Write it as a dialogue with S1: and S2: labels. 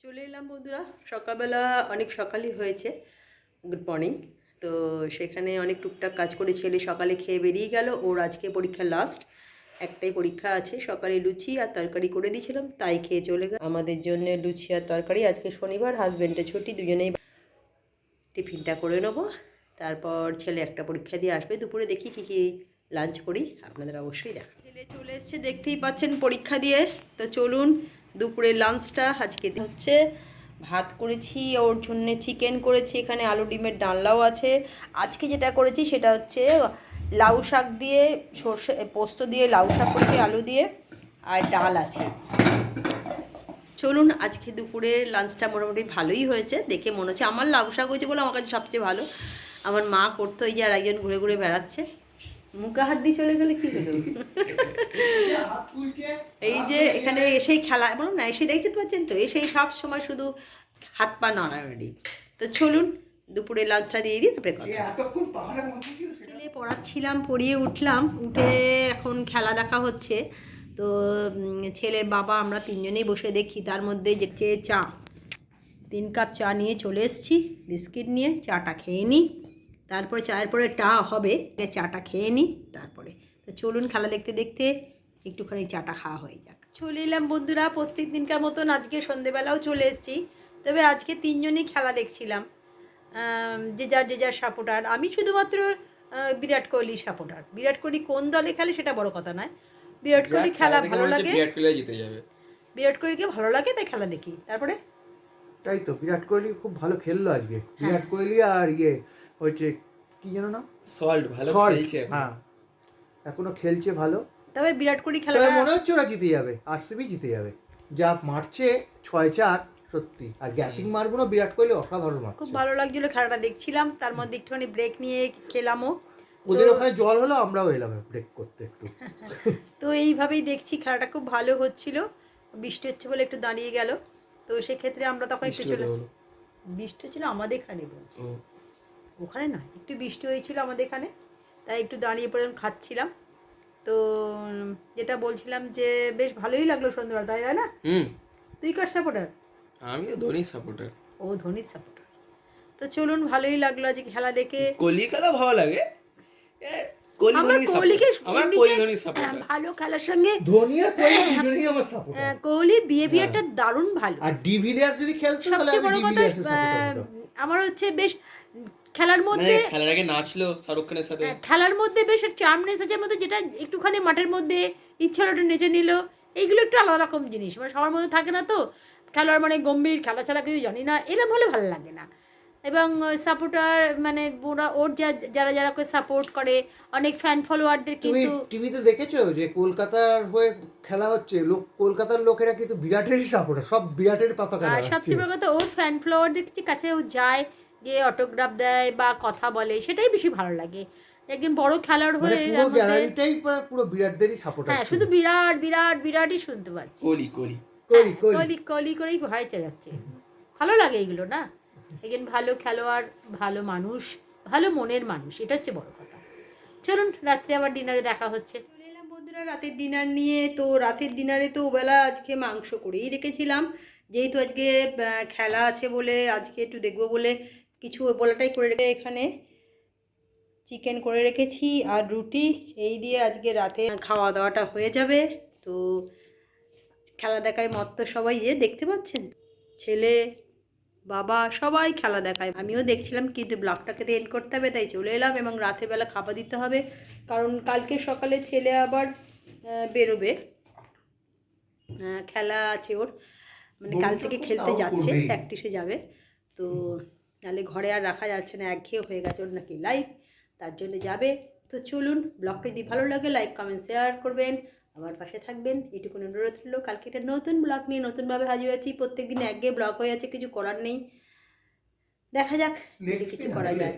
S1: চলে এলাম বন্ধুরা, সকালবেলা অনেক সকালই হয়েছে। Good morning. তো সেখানে অনেক টুকটাক কাজ করে ছেলে সকালে খেয়ে বেরিয়ে গেল। ওর আজকে পরীক্ষা লাস্ট, একটাই পরীক্ষা আছে। সকালে লুচি আর তরকারি করে দিয়েছিলাম, তাই খেয়ে চলে গেল। আমাদের জন্য লুচি আর তরকারি, আজকে শনিবার, হাজব্যান্ডের ছুটি, দুজনেই টিফিনটা করে নেবো। তারপর ছেলে একটা পরীক্ষা দিয়ে আসবে। দুপুরে দেখি কী কী লাঞ্চ করি, আপনাদের অবশ্যই দেখা। ছেলে চলে এসছে, দেখতেই পাচ্ছেন, পরীক্ষা দিয়ে। তো চলুন দুপুরে লাঞ্চটা আজকে হচ্ছে। ভাত করেছি, ওর জন্যে চিকেন করেছি, এখানে আলু ডিমের ডালনাও আছে। আজকে যেটা করেছি সেটা হচ্ছে লাউ শাক দিয়ে, সর্ষে পোস্ত দিয়ে লাউ শাক করেছি আলু দিয়ে, আর ডাল আছে। চলুন আজকে দুপুরের লাঞ্চটা মোটামুটি ভালোই হয়েছে, দেখে মনে হচ্ছে। আমার লাউ শাক হয়েছে বলে আমার কাছে সবচেয়ে ভালো। আমার মা করতো, এই যে আর একজন ঘুরে ঘুরে বেড়াচ্ছে। মুখে হাত দিয়ে চলে গেলে কী হলো? এই যে এখানে এসেই খেলা, বলুন না, এসে দেখতে পাচ্ছেন তো, এসেই সব সময় শুধু হাত পা নাড়ানাড়ি। তো চলুন দুপুরে লাঞ্চটা দিয়ে দিই, তারপরে কথা। পড়াচ্ছিলাম, পড়িয়ে উঠলাম, উঠে এখন খেলা দেখা হচ্ছে। তো ছেলের বাবা আমরা তিনজনেই বসে দেখি। তার মধ্যে যে চা, 3 কাপ চা নিয়ে চলে এসেছি, বিস্কিট নিয়ে। চাটা খেয়ে নিই, তারপরে চায়ের পরে টা হবে, চাটা খেয়ে নিই তারপরে। তো চলুন খেলা দেখতে দেখতে একটুখানি চাটা খাওয়া হয়ে যাক। চলে এলাম বন্ধুরা, প্রত্যেক দিনকার মতন আজকে সন্ধেবেলাও চলে এসেছি। তবে আজকে তিনজনই খেলা দেখছিলাম, যে যার সাপোর্টার। আমি শুধুমাত্র বিরাট কোহলি সাপোর্টার। বিরাট কোহলি কোন দলে খেলে সেটা বড় কথা নয়, বিরাট কোহলি খেলা ভালো লাগে,
S2: বিরাট কোহলি জিতে যাবে।
S1: বিরাট কোহলিকে ভালো লাগে, তাই খেলা দেখি। তারপরে
S3: তাই তো, বিরাট কোহলি খুব ভালো খেললো আজকে। বিরাট কোহলি আর হচ্ছে কি জানো না,
S2: সল্ট ভালো খেলছে।
S3: হ্যাঁ, এখনো খেলছে ভালো।
S1: তবে বিরাট কোহলি খেলা
S3: মনে হচ্ছে ওরা জিতে যাবে, আরসিবি জিতে যাবে। যা মারছে 6-4, সত্যি। আর গ্যাপিং মারবো না, বিরাট কোহলি অসাধারণ মারছে।
S1: খুব ভালো লাগছিল খেলাটা দেখছিলাম। তার মধ্যে একটুখানি ব্রেক নিয়ে খেলামও।
S3: ওদের ওখানে জল হলো, আমরাও এলাম ব্রেক করতে একটু।
S1: তো এইভাবেই দেখছি, খেলাটা খুব ভালো হচ্ছিল। বৃষ্টি হচ্ছে বলে একটু দাঁড়িয়ে গেল। তো সেক্ষেত্রে আমরা তখন একটু চলে, বৃষ্টি হচ্ছিল আমাদের এখানে, বলছি ওখানে নয়, একটু বৃষ্টি হয়েছিল আমাদের এখানে, তাই একটু দাঁড়িয়ে পড়ে খাচ্ছিলাম। তো যেটা বলছিলাম যে বেশ ভালোই লাগলো সন্ধ্যাবেলা, তাই না? তুই কার সাপোর্টার?
S2: আমিও ধোনির সাপোর্টার।
S1: ও ধোনির সাপোর্টার। তো চলুন, ভালোই লাগলো আজকে খেলা দেখে।
S2: কোহলি খেলা ভালো লাগে।
S1: ভালো খেলার সঙ্গে
S3: ধোনি আর কোহলি দুজনেই আমার সাপোর্টার।
S1: কোহলির বিহেভিয়ারটা দারুণ ভালো।
S3: আর ডিভিলিয়ার্স যদি খেলতো তাহলে
S1: সবচেয়ে বড় কথা আমার হচ্ছে বেশ খেলার মধ্যে,
S2: খেলার আগে নাচলো শাহরুখ খানের সাথে,
S1: খেলার মধ্যে বেশ চার্মনেস আছে মধ্যে, যেটা একটুখানি মাঠের মধ্যে ইচ্ছা হলো নেচে নিল। এইগুলো একটু আলাদা রকম জিনিস, মানে সবার মধ্যে থাকে না তো। খেলোয়াড় মানে গম্ভীর, খেলা ছাড়া কিছু জানি না, এরকম হলে ভালো লাগে না। এবং সাপোর্টার মানে ওর যারা যারা করে সাপোর্ট করে, অনেক ফ্যান ফলোয়ারদের কিন্তু
S3: টিভিতে দেখেছো যে কলকাতার হয়ে খেলা হচ্ছে, কলকাতার লোকেরা কিন্তু বিরাটেরই সাপোর্টার, সব বিরাটের পতাকা।
S1: আর সবচেয়ে বড় কথা, ওর ফ্যান ফলোয়ারদের কাছে ও যায়, গিয়ে অটোগ্রাফ দেয় বা কথা বলে, সেটাই বেশি ভালো লাগে। একদিন বড় খেলোয়াড় হয়ে
S3: পুরো গ্যালারিটাই পুরো বিরাটদেরই সাপোর্টার।
S1: হ্যাঁ, শুধু বিরাট বিরাট বিরাটই শুনতে পাচ্ছি।
S2: কোহলি কোহলি
S1: কোহলি কোহলি করেই হয়েছে যাচ্ছে। ভালো লাগে এইগুলো না, একজন ভালো খেলোয়াড়, ভালো মানুষ, ভালো মনের মানুষ, এটা হচ্ছে বড় কথা। চলুন রাত্রে আবার ডিনারে দেখা হচ্ছে। চলে এলাম বন্ধুরা রাতের ডিনার নিয়ে। তো রাতের ডিনারে তো ওবেলা আজকে মাংস করেই রেখেছিলাম, যেহেতু আজকে খেলা আছে বলে, আজকে একটু দেখবো বলে কিছু ওবেলাটাই করে রেখে এখানে চিকেন করে রেখেছি আর রুটি। এই দিয়ে আজকে রাতে খাওয়া দাওয়াটা হয়ে যাবে। তো খেলা দেখায় মত্ত সবাই, যে দেখতে পাচ্ছেন, ছেলে বাবা সবাই খেলা দেখায়। আমিও দেখছিলাম, কিন্তু ব্লগটাকে তো এন্ড করতে হবে, তাই চলে এলাম। এবং রাতের বেলা খাবার দিতে হবে, কারণ কালকে সকালে ছেলে আবার বেরোবে, খেলা আছে ওর, মানে কাল থেকে খেলতে যাচ্ছে, প্র্যাকটিসে যাবে। তো নাহলে ঘরে আর রাখা যাচ্ছে না, একঘেয়ে হয়ে গেছে ওর নাকি লাইফ, তার জন্য যাবে। তো চলুন, ব্লগটা যদি ভালো লাগে লাইক কমেন্ট শেয়ার করবেন, আমার পাশে থাকবেন, এটুকুন অনুরোধ রইল। কালকে একটা নতুন ব্লগ নিয়ে নতুনভাবে হাজির আছি। প্রত্যেকদিন একঘেয়ে ব্লগ হয়ে যাচ্ছে, কিছু করার নেই, দেখা যাক যদি কিছু করা যায়।